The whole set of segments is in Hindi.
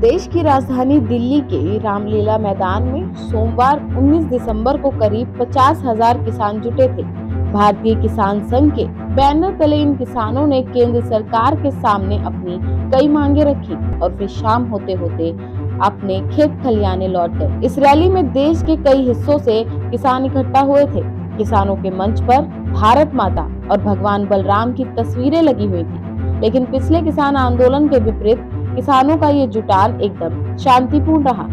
प्रदेश की राजधानी दिल्ली के रामलीला मैदान में सोमवार 19 दिसंबर को करीब 50,000 किसान जुटे थे। भारतीय किसान संघ के बैनर तले इन किसानों ने केंद्र सरकार के सामने अपनी कई मांगे रखी और फिर शाम होते होते अपने खेत खलियाने लौट गए। इस रैली में देश के कई हिस्सों से किसान इकट्ठा हुए थे। किसानों के मंच पर भारत माता और भगवान बलराम की तस्वीरें लगी हुई थी, लेकिन पिछले किसान आंदोलन के विपरीत किसानों का ये जुटान एकदम शांतिपूर्ण रहा।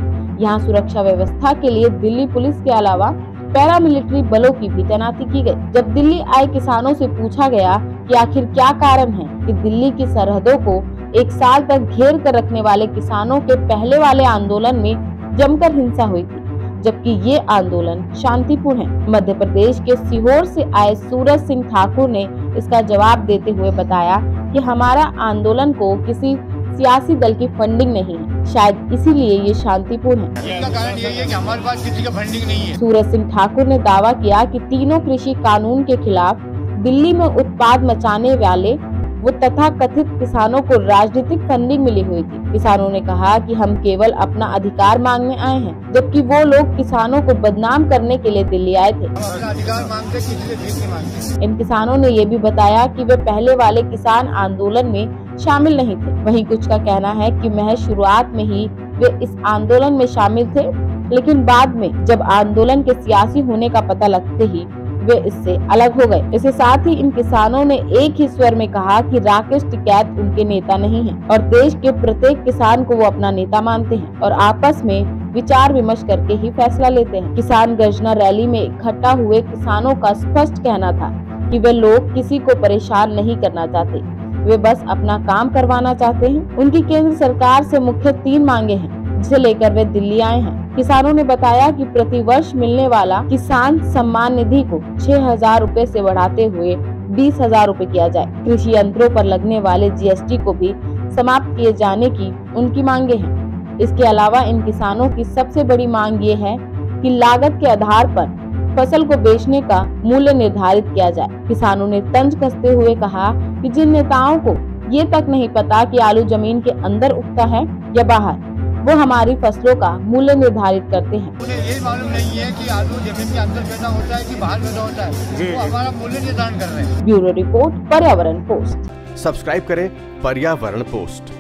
यहाँ सुरक्षा व्यवस्था के लिए दिल्ली पुलिस के अलावा पैरामिलिट्री बलों की भी तैनाती की गई। जब दिल्ली आए किसानों से पूछा गया कि आखिर क्या कारण है कि दिल्ली की सरहदों को एक साल तक घेर कर रखने वाले किसानों के पहले वाले आंदोलन में जमकर हिंसा हुई थी, जबकि ये आंदोलन शांतिपूर्ण है। मध्य प्रदेश के सीहोर से आए सूरज सिंह ठाकुर ने इसका जवाब देते हुए बताया कि हमारा आंदोलन को किसी सियासी दल की फंडिंग नहीं है, शायद इसीलिए ये शांतिपूर्ण है। इसका कारण यही है कि हमारे पास किसी का फंडिंग नहीं है। सूरज सिंह ठाकुर ने दावा किया कि तीनों कृषि कानून के खिलाफ दिल्ली में उत्पाद मचाने वाले वो तथा कथित किसानों को राजनीतिक फंडिंग मिली हुई थी। किसानों ने कहा कि हम केवल अपना अधिकार मांगने आए हैं, जबकि वो लोग किसानों को बदनाम करने के लिए दिल्ली आए थे। अपना अधिकार मांगते, किसी से भीख नहीं मांगते। इन किसानों ने ये भी बताया कि वे पहले वाले किसान आंदोलन में शामिल नहीं थे। वहीं कुछ का कहना है कि महज शुरुआत में ही वे इस आंदोलन में शामिल थे, लेकिन बाद में जब आंदोलन के सियासी होने का पता लगते ही वे इससे अलग हो गए। इसके साथ ही इन किसानों ने एक ही स्वर में कहा कि राकेश टिकैत उनके नेता नहीं हैं और देश के प्रत्येक किसान को वो अपना नेता मानते हैं और आपस में विचार विमर्श करके ही फैसला लेते हैं। किसान गर्जना रैली में इकट्ठा हुए किसानों का स्पष्ट कहना था कि वे लोग किसी को परेशान नहीं करना चाहते, वे बस अपना काम करवाना चाहते हैं। उनकी केंद्र सरकार से मुख्य 3 मांगे हैं, जिसे लेकर वे दिल्ली आए हैं। किसानों ने बताया कि प्रतिवर्ष मिलने वाला किसान सम्मान निधि को 6,000 रूपए से बढ़ाते हुए 20,000 रूपए किया जाए। कृषि यंत्रों पर लगने वाले GST को भी समाप्त किए जाने की उनकी मांगे हैं। इसके अलावा इन किसानों की सबसे बड़ी मांग ये है कि लागत के आधार पर फसल को बेचने का मूल्य निर्धारित किया जाए। किसानों ने तंज कसते हुए कहा कि जिन नेताओं को ये तक नहीं पता कि आलू जमीन के अंदर उगता है या बाहर, वो हमारी फसलों का मूल्य निर्धारित करते हैं। उन्हें ये मालूम नहीं है कि आलू जमीन के अंदर पैदा होता है कि बाहर पैदा होता है। वो हमारा मूल्य निर्धारण कर रहे हैं। ब्यूरो रिपोर्ट, पर्यावरण पोस्ट। सब्सक्राइब करें पर्यावरण पोस्ट।